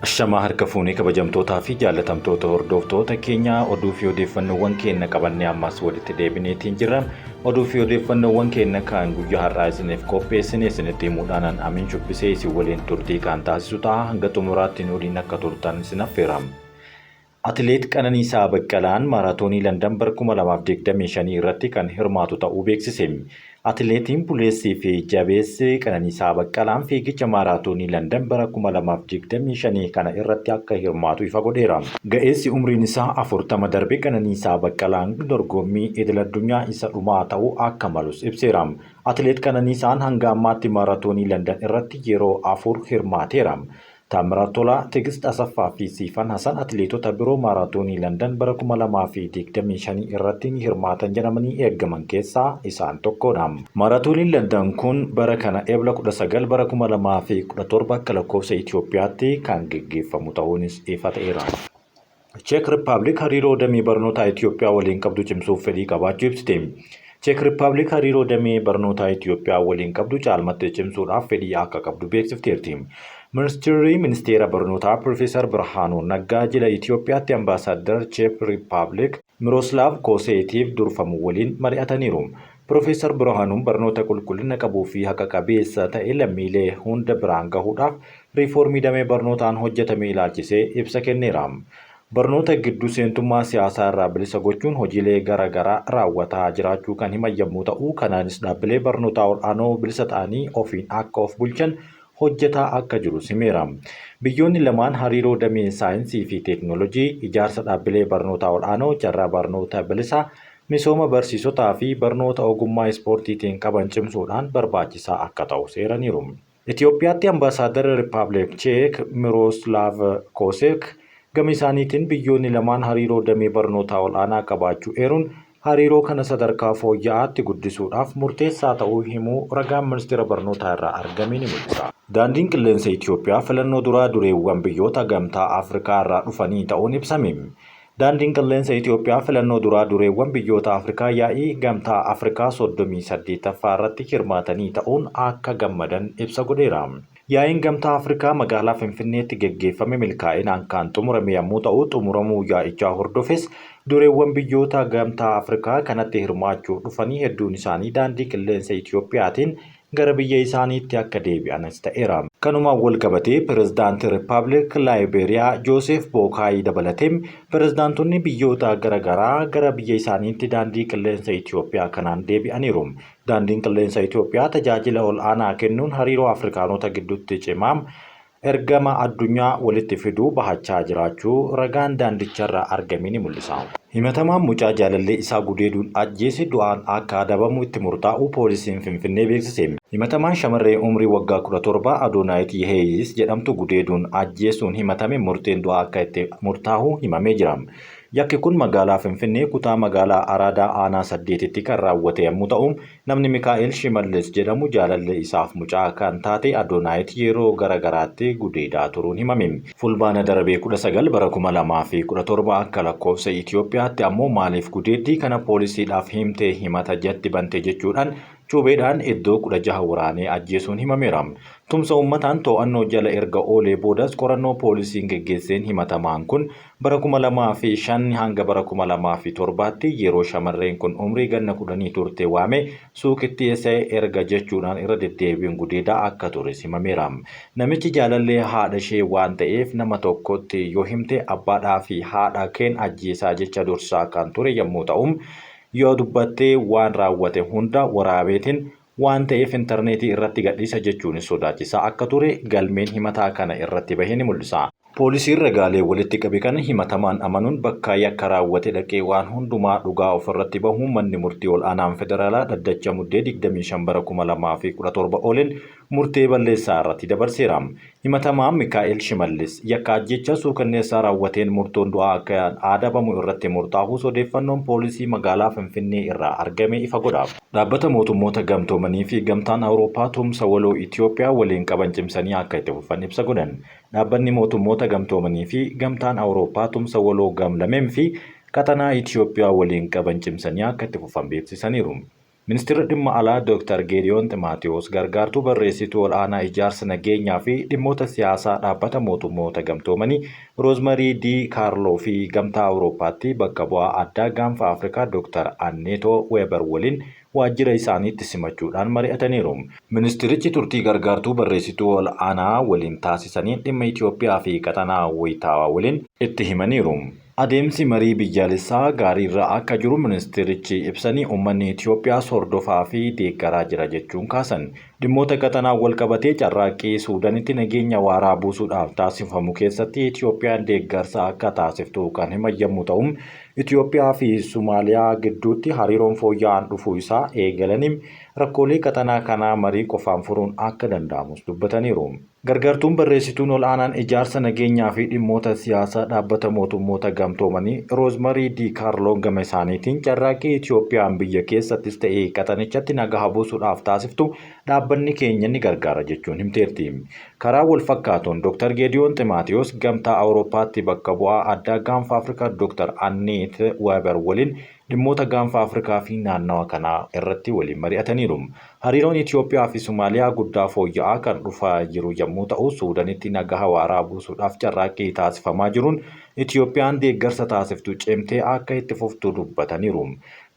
Ashamaa harka fuunee kabajamtootaa fi jaalatamtoota hordoftoota keenya oduu fi odeeffannoowwan keenya qabannee ammas walitti deebineetiin jirra. Oduu fi odeeffannoowwan keenya kan guyyaa har'aa isiniif qopheessine isinitti himuudhaan Amiin Shubbisee isin waliin turtii kan taasisu ta'a. Hanga xumuraatti waliin akka turtan isin affeera. Atileet Qananiisaa Baqqalaan maaraatoonii London bara 2025 irratti kan hirmaatu ta'uu beeksise. Atileetiin buleessii fi jabeessi Qananiisaa Baqqalaan fiigicha maaraatoonii London bara 2025 kana irratti akka hirmaatu ifa godheera. Ga'eessi umriin isaa 40 darbe Qananiisaa Baqqalaan dorgommii idil-addunyaa isa dhumaa ta'uu akka malus ibseera. Atileet Qananiisaan hanga ammaatti maaraatoonii London irratti yeroo 4 hirmaateera. Taamiraat Tolaa, Tigist Asaffaa fi Siifan Hasan atileetota biroo maaraatoonii London bara 2025 irratti hirmaatan jedhamanii eegaman keessaa isaan tokkodha. Maaraatooniin London kun bara kana Eebla 19 bara 2017 akka lakkoofsa Itoophiyaatti kan gaggeeffamu ta'uunis ifa ta'eera. Czech Republic hariiroo damee barnootaa Itoophiyaa waliin qabdu cimsuuf fedhii qabaachuu ibsite. Czech Republic hariiroo damee barnootaa Itoophiyaa waliin qabdu caalmaatti cimsuudhaaf fedhii akka qabdu beeksifteerti. Ministeera barnootaa Profeesar Birhaanuu Naggaa jila Itoophiyaatti ambaasaadar Czech Republic Miroslav Koseetiif durfamu waliin mari'ataniiru. Profeesar Birhaanuun barnoota qulqullina qabuu fi haqa qabeessa ta'e lammiilee hunda biraan gahuudhaaf riifoormii damee barnootaan hojjetame ilaalchisee ibsa kenneera. Barnoota gidduu seentummaa siyaasaa irraa bilisa gochuun hojiilee garaagaraa raawwataa jiraachuu kan himan yommuu ta'u, kanaanis dhaabbilee barnootaa ol'aanoo bilisa ta'anii ofiin akka of bulchan hojjetaa akka jiru himeera. Biyyoonni lamaan hariiroo damee saayinsii fi teeknoolojii, ijaarsa dhaabbilee barnootaa ol'aanoo, carraa barnoota bilisaa, misooma barsiisotaa fi barnoota ogummaa ispoortiitiin qaban cimsuudhaan barbaachisaa akka ta'u seeraniiru. Itoophiyaatti ambaasaadar Rippaabilik Cheek Miroslav Kosek gama isaaniitiin biyyoonni lamaan hariiroo damee barnootaa ol'aanaa qabaachuu eeruun hariiroo kana sadarkaa fooyya'aatti guddisuudhaaf murteessaa ta'uu himuu ragaan ministeera barnootaa irraa argame ni mul'isa. Daandiin qilleensa Itoophiyaa filannoo duraa dureewwan biyyoota gamtaa Afrikaa irraa dhufanii ta'uun ibsame. Daandiin qilleensa Itoophiyaa filannoo duraa dureewwan biyyoota Afrikaa yaa'ii gamtaa Afrikaa 38ffaa irratti hirmaatanii ta'uun akka gammadan ibsa godheera. Yaa'iin gamtaa Afrikaa magaalaa Finfinneetti gaggeeffame milkaa'inaan kan xumurame yommuu ta'u, xumuramuu yaa'ichaa hordofes dureewwan biyyoota gamtaa Afrikaa kanatti hirmaachuu dhufanii hedduun isaanii daandii qilleensa Itoophiyaatiin gara biyya isaaniitti akka deebi'anis ta'eera. Kanumaan wal qabatee pirezidaantii Rippaabilik Laayiberiyaa Joosef Bookaayii dabalatee pirezidaantonni biyyoota garaagaraa gara biyya isaaniitti daandii qilleensa Itoophiyaa kanaan deebi'aniiru. Daandiin qilleensa Itoophiyaa tajaajila ol'aanaa kennuun hariiroo Afrikaanota gidduutti cimaa ergama addunyaa walitti fiduu bahachaa jiraachuu ragaan daandicharraa argame ni mul'isa. Himatamaan mucaa jaalallee isaa gudeeduun ajjeese du'aan akka adabamu itti murtaa'uu poolisiin Finfinnee beeksise. Himatamaan shamarree umrii waggaa 17 Adoonaayit Yeheeyis jedhamtu gudeeduun ajjeesuun himatame murteen du'aa akka itti murtaa'u himamee jira. Yakki kun magaalaa Finfinnee kutaa magaalaa Araadaa aanaa 8tti kan raawwate yommuu ta'u, namni Mikaa'el Shimallis jedhamu jaalallee isaaf mucaa kan taate Adoonaayit yeroo garaagaraatti gudeedaa turuun himame. Fulbaana darbee 19 bara 2017 akka lakkoofsa Itoophiyaatti ammoo maaliif gudeeddii kana poolisiidhaaf himtee himata jatti bante jechuudhaan cuubeedhaan iddoo 16 waraanee ajjeesuun himameera. Tumsa uummataan to'annoo jala erga oolee boodas qorannoo poolisiin geggeesseen himatamaan kun bara 2005 hanga bara 2007tti yeroo shamarreen kun umrii ganna 10 turte waame suuqitti essee erga jechuudhaan irra deddeebiin gudeedaa akka ture himameera. Namichi jaalallee haadha ishee waan ta'eef nama tokkotti yoo himte abbaadhaa fi haadha keen ajjeesaa jecha dursaa kan ture yommuu ta'u, yoo dubbattee waan raawwate hunda waraabeetiin waan ta'eef intarneetii irratti gadhiisa jechuun sodaachisaa akka ture galmeen himataa kana irratti bahee ni mul'isa. Poolisiin ragaalee walitti qabe kana himatamaan amanuun bakka yakka raawwate dhaqee waan hundumaa dhugaa ofirratti bahuun manni murtii ol'aanaan federaalaa dhaddacha muddee 25 bara 2017 ooleen murtee balleessaa irratti dabarseera. Himatamaan Mikaa'el Shimallis yakka ajjecha suukanneessaa raawwateen murtoon du'aa akka adabamu irratti murtaa'uus odeeffannoon poolisii magaalaa Finfinnee irraa argame ifa godha. Dhaabbata mootummoota gamtoomanii fi gamtaan Awurooppaa tumsa waloo Itoophiyaa waliin qaban cimsanii akka itti fufan ibsa godhan. Dhaabbanni mootummoota gamtoomanii fi gamtaan Awurooppaa tumsa waloo gamlameen fi qaxanaa Itoophiyaa waliin qaban cimsanii akka itti fufan beeksisaniiru. Ministeerri dhimma alaa Dr. Geediyoon Ximaatewos gargaartuu barreessituu ol'aanaa ijaarsa nageenyaa fi dhimmoota siyaasaa dhaabbata mootummoota gamtoomanii Roozmarii D. Kaarloo fi gamtaa Awurooppaatti bakka bu'aa addaa gaanfa Afrikaa Dr. Anneetoo Weeber waliin waajjira isaaniitti simachuudhaan mari'ataniiru. Ministeerichi turtii gargaartuu barreessituu ol'aanaa waliin taasisaniin dhimma Itoophiyaa fi qaxanaa wayitaawaa waliin itti himaniiru. Adeemsi marii biyyaalessaa gaariirra akka jiru ministeerichi ibsanii uummanni Itoophiyaas hordofaa fi deeggaraa jira jechuun kaasan. Dhimmoota qaxanaa wal qabatee carraaqqii Suudaanitti nageenya waaraa buusuudhaaf taasifamu keessatti Itoophiyaan deeggarsa akka taasiftu kan himan yommuu ta'u, Itoophiyaa fi Somaaliyaa gidduutti hariiroon fooyya'aan dhufuu isaa eegalanii rakkoolee qaxanaa kanaa marii qofaan furuun akka danda'amus dubbataniiru. Gargaartuun barreessituun ol'aanaan ijaarsa nageenyaa fi dhimmoota siyaasaa dhaabbata mootummoota gamtoomanii Roozmarii D. Kaarloon gama isaaniitiin carraaqqii Itoophiyaan biyya keessattis ta'ee qaxanichatti nagaa buusuudhaaf taasiftu dhaabbanni keenya ni gargaara jechuun himteerti. Karaa wal fakkaatuun Dr. Geediyoon Ximaatewos gamtaa Awurooppaatti bakka bu'aa addaa gaanfa Afrikaa Dr. Anneet Weeber waliin dhimmoota gaanfa Afrikaa fi naannawa kanaa irratti waliin mari'ataniiru. Hariiroon Itoophiyaa fi Somaaliyaa guddaa fooyya'aa kan dhufaa jiru yommuu ta'u, Suudaanitti nagaa waaraa buusuudhaaf carraaqqii taasifamaa jiruun Itoophiyaan deeggarsa taasiftu cimtee akka itti fuftu dubbataniiru.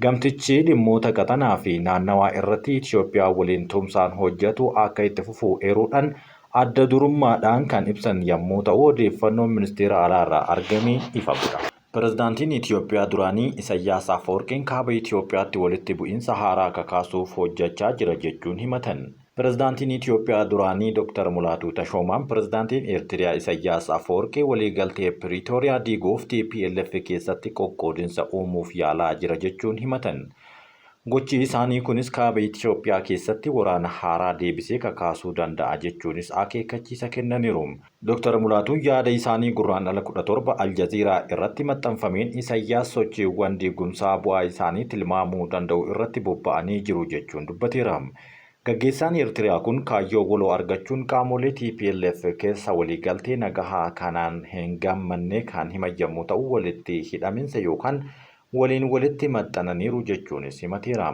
Gamtichi dhimmoota qaxanaa fi naannawaa irratti Itoophiyaa waliin tumsaan hojjetu akka itti fufu eeruudhaan adda durummaadhaan kan ibsan yommuu ta'u, odeeffannoon ministeera alaarraa argame ifa godha. Pirezidaantiin Itoophiyaa duraanii Isaayyaas Afeworqiin kaaba Itoophiyaatti walitti bu'iinsa haaraa kakaasuuf hojjechaa jira jechuun himatan. Pirezidaantiin Itoophiyaa duraanii Dr. Mulaatuu Tashoomaan pirezidaantiin Eertiriyaa Isaayyaas Afeworqii waliigaltee Piriitooriyaa diiguuf TPLF keessatti qoqqoodinsa uumuuf yaalaa jira jechuun himatan. Gochi isaanii kunis kaaba Itoophiyaa keessatti waraana haaraa deebisee kakaasuu danda'a jechuunis akeekkachiisa kennaniiru. Dr. Mulaatuun yaada isaanii gurraandhala 17 Aljaziiraa irratti maxxanfameen Isaayyaas sochiiwwan diigumsaa bu'aa isaanii tilmaamuu danda'u irratti bobba'anii jiru jechuun dubbateera. Gaggeessaan Eertiriyaa kun kaayyoo waloo argachuun qaamolee TPLF keessa waliigaltee nagahaa kanaan hin gammanne kan himan yommuu ta'u, walitti hidhaminsa yookaan walitti maxxananiiru jechuunis himateera.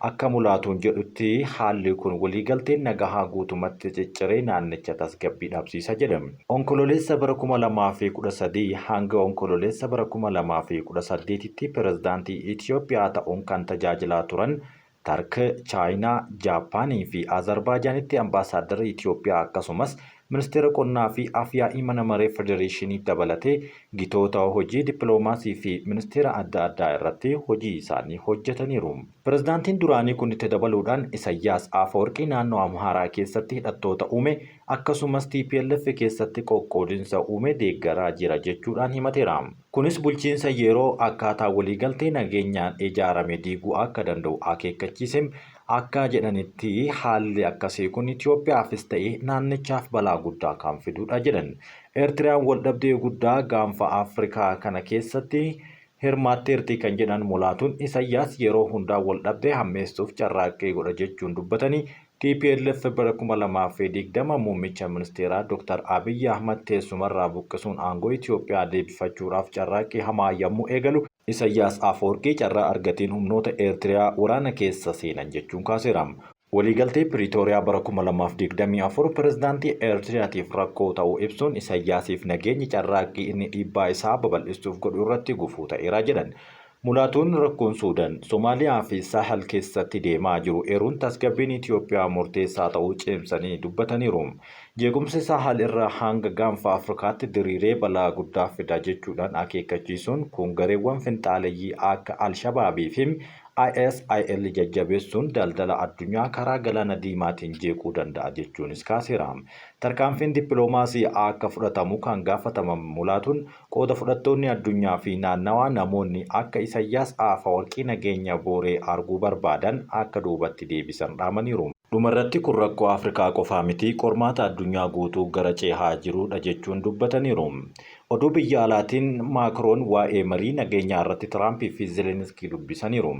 Akka Mulaatuun jedhutti haalli kun waliigalteen nagahaa guutumatti cicciree naannicha tasgabbii dhabsiisa jedhama. Onkololeessa bara 2013 hanga onkololeessa bara 2018tti pirezidaantii Itoophiyaa ta'uun kan tajaajilaa turan Tark, Chaayinaa, Jaappaanii fi Azerbaaijaanitti ambaasaaddara Itoophiyaa akkasumas ministeera qonnaa fi afyaa'ii mana maree federeeshinii dabalatee gitoota hojii dippiloomaasii fi ministeera adda addaa irratti hojii isaanii hojjetaniiru. Pirezidaantiin duraanii kun itti dabaluudhaan Isaayyaas Afeworqii naannoo Amhaaraa keessatti hidhattoota uume akkasumas TPLF keessatti qoqqoodinsa uume deeggaraa jira jechuudhaan himateera. Kunis bulchiinsa yeroo akkaataa waliigaltee nageenyaan ijaarame diiguu akka danda'u akeekkachiise. Akka jedhanitti haalli akkasii kun Itoophiyaafis ta'ee naannichaaf balaa guddaa kan fidudha jedhan. Eertiriyaan waldhabdee guddaa gaanfa Afrikaa kana keessatti hirmaatteerti kan jedhan Mulaatuun Isaayyaas yeroo hundaa waldhabdee hammeessuuf carraaqqii godha jechuun dubbatanii TPLF bara 2020 muummicha ministeeraa Dr. Abiy Ahmad teessumarraa buqqisuun aangoo Itoophiyaa deebifachuudhaaf carraaqqii hamaa yommuu eegalu, Isaayyaas Afeworqii carraa argateen humnoota Eertiriyaa waraana keessa seenan jechuun kaaseera. Waliigaltee Piriitooriyaa bara 2024 pirezidaantii Eertiriyaatiif rakkoo ta'uu ibsuun Isaayyaasiif nageenyi carraaqqii inni dhiibbaa isaa babal'isuuf godhu irratti gufuu ta'eera jedhan. Mulaatuun rakkoon Suudaan, Somaaliyaa fi Sahel keessatti deemaa jiru eeruun tasgabbiin Itoophiyaa murteessaa ta'uu cimsanii dubbataniiru. Jeequmsi Sahel irraa hanga gaanfa Afrikaatti diriiree balaa guddaa fida jechuudhaan akeekkachiisuun kun gareewwan finxaaleeyyii akka Al-Shabaabii fi ISIL jajjabeessuun daldala addunyaa karaa galaana diimaatiin jeequu danda'a jechuunis kaaseera. Tarkaanfiin dippiloomaasii akka fudhatamu kan gaafataman Mulaatuun qooda fudhattoonni addunyaa fi naannawaa namoonni akka Isaayyaas Afeworqii nageenya booree arguu barbaadan akka duubatti deebisan dhaamaniiru. Dhumarratti kun rakkoo Afrikaa qofaa miti qormaata addunyaa guutuu gara cehaa jirudha jechuun dubbataniiru. Oduu biyya alaatiin Maakroon waa'ee marii nageenyaa irratti Tiraampii fi Zelenskii dubbisaniiru.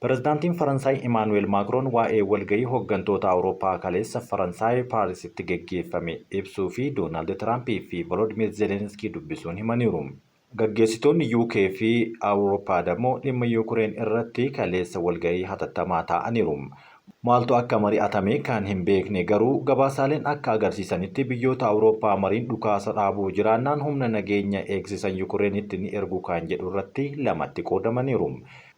Pirezidaantiin Faransaay Imaanuweel Maakroon waa'ee walgahii hooggantoota Awurooppaa kaleessa Faransaay Paarisitti geggeeffame ibsuu fi Doonaald Tiraampii fi Volodimiir Zelenskii dubbisuun himaniiru. Gaggeessitoonni UK fi Awurooppaa immoo dhimma Yuukireen irratti kaleessa walgahii hatattamaa ta'aniiru. Maaltu akka mari'atame kan hin beekne garuu gabaasaaleen akka agarsiisanitti biyyoota Awurooppaa mariin dhukaasa dhaabuu jiraannaan humna nageenya eegsisan Yuukireenitti ni ergu kan jedhu irratti lamatti qoodamaniiru.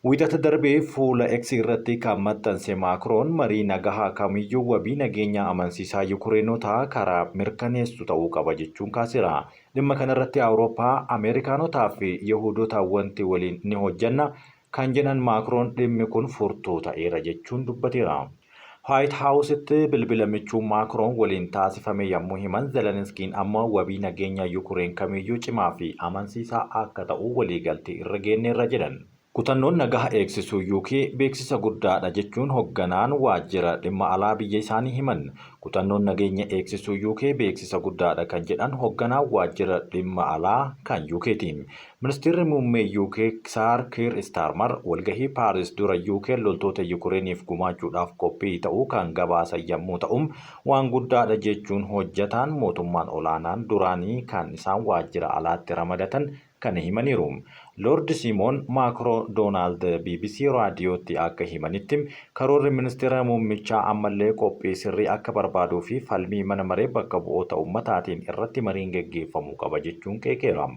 Wiixata darbee fuula X irratti kan maxxanse Maakiroon marii nagahaa kamiyyuu wabii nageenya amansiisaa Yuukireenotaa karaa mirkaneessu ta'uu qaba jechuun kaaseera. Dhimma kanarratti Awurooppaa, Ameerikaanotaa fi Yihuudoota wanti waliin ni hojjanna kan jedhan Maakiroon dhimmi kun furtuu ta'eera jechuun dubbateera. White Housetti bilbila michuu Maakiroon waliin taasifame yommuu himan Zelenskiin amma wabii nageenya Yuukireen kamiyyuu cimaa fi amansiisaa akka ta'u waliigaltee irra geenyeerra jedhan. Kutannoon nagaa eegsisuu UK beeksisa guddaadha jechuun hoogganaan waajjira dhimma alaa biyya isaanii himan. Kutannoon nageenya eegsisuu UK beeksisa guddaadha kan jedhan hoogganaan waajjira dhimma alaa kan UKtiin. Ministeerri muummee UK Sir Keir Starmer walgahii Paaris dura UK loltoota Yuukireeniif gumaachuudhaaf qophii ta'uu kan gabaasan yommuu ta'u waan guddaadha jechuun hojjetaan mootummaan olaanaan duraanii kan isaan waajjira alaatti ramadatan kan himaniiru. Lord Simon Macron BBC raadiyootti akka himanitti karoorri ministeera muummichaa ammallee qophii sirrii akka barbaaduu fi falmii mana maree bakka bu'oota ummataatiin irratti mariin geggeeffamuu qaba jechuun qeeqeera.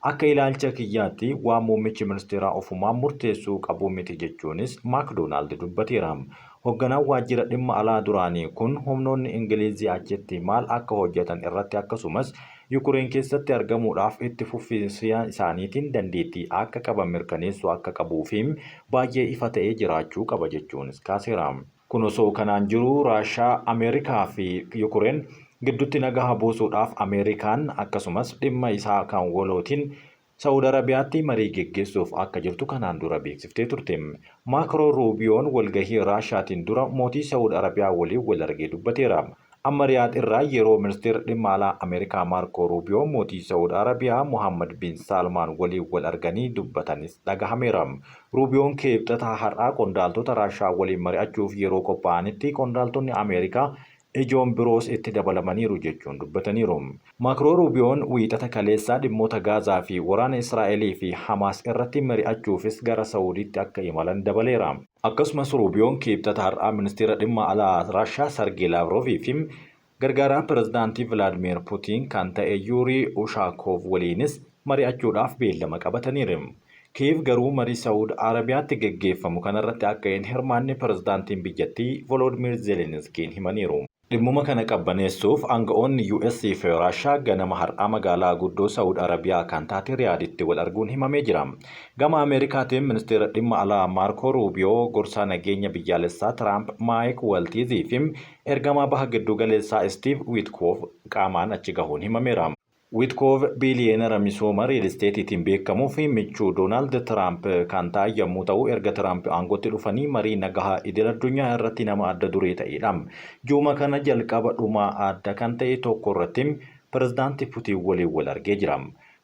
Akka ilaalcha kiyyaatti waan muummichi ministeeraa ofumaan murteessuu qabu miti jechuunis Macdonald dubbateera. Hoogganaan waajjira dhimma alaa duraanii kun humnoonni Ingilizii achitti maal akka hojjetan irratti akkasumas Yuukireen keessatti argamuudhaaf itti fufiinsa isaaniitiin dandeettii akka qaban mirkaneessuu akka qabuu fi baay'ee ifa ta'ee jiraachuu qaba jechuunis kaaseera. Kun osoo kanaan jiru Raashaa, Ameerikaa fi Yuukireen gidduutti nagaa buusuudhaaf Ameerikaan akkasumas dhimma isaa kan walootiin Saudi Arabiyaatti marii geggeessuuf akka jirtu kanaan dura beeksiftee turte. Maakro Ruubiyoon walgahii Raashaatiin dura mootii Saudi Arabiyaa waliin wal argee dubbateera. Amma Riyaad irraa yeroo ministeera dhimma alaa Ameerikaa Maarko Ruubiyoo mootii Saudi Arabiyaa Muhammad bin Salmaan waliin wal arganii dubbatanis dhagahameera. Ruubiyoon kibxata har'aa qondaaltota Raashaa waliin mari'achuuf yeroo qophaa'anitti qondaaltonni Ameerikaa ijoon biroos itti dabalamaniiru jechuun dubbataniiru. Maakro Ruubiyoon wiixata kaleessaa dhimmoota Gaazaa fi waraana Israa'elii fi Hamaas irratti mari'achuufis gara Saawudiitti akka imalan dabaleera. Akkasumas Ruubiyoon kibxata har'aa ministeera dhimma alaa Raashaa Sergey Lavrovii fi gargaaraa pirezidaantii Vladimir Putin kan ta'e Yurii Ushakov waliinis mari'achuudhaaf beellama qabataniiru. Kiyev garuu marii Saudi Arabiyaatti geggeeffamu kanarratti akka hin hirmaanne pirezidaantiin biyyattii Volodymyr Zelensky himaniiru. Dhimmuma kana qabbaneessuuf aanga'oonni US fi Raashaa ganama har'aa magaalaa guddoo Saudi Arabiyaa kan taate Riyaaditti wal arguun himamee jira. Gama Ameerikaatiin ministeera dhimma alaa Maarko Ruubiyoo gorsaa nageenya biyyaalessaa Tiraamp Maayik Waltiizii fi ergamaa baha giddu galeessaa Steve Witkoff qaamaan achi gahuun himameera. Witkoff biiliyeenera misooma riil isteetiitiin beekamuu fi michuu Doonaald Tiraamp kan ta'an yommuu ta'u erga Tiraamp aangootti dhufanii marii nagahaa idil addunyaa irratti nama adda duree ta'edha. Juuma kana jalqaba dhumaa adda kan ta'e tokko irratti pirezidaantii Putin waliin wal argee jira.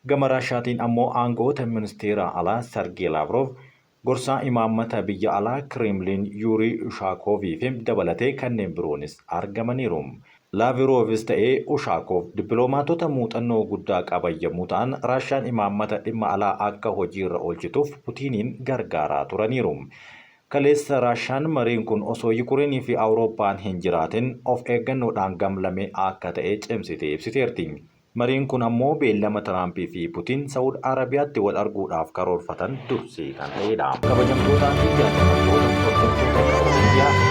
Gama Raashaatiin ammoo aanga'oota ministeera alaa Sergey Lavrov gorsaa imaammata biyya alaa Kremlin Yurii Ushakovii fi dabalatee kanneen biroonis argamaniiru. Lavrovis ta'ee Ushakov dippiloomaatota muuxannoo guddaa qaban yommuu ta'an Raashaan imaammata dhimma alaa akka hojiirra oolchituuf Putiniin gargaaraa turaniiru. Kaleessa Raashaan mariin kun osoo Yuukireenii fi Awurooppaan hin jiraatin of eeggannoodhaan gamlame akka ta'e cimsitee ibsiteerti. Mariin kun ammoo beellama Tiraampii fi Putin Saudi Arabiyaatti wal arguudhaaf karoorfatan dursee kan ta'edha. Kabajamtootaa fi jaallatamtoota hordoftoota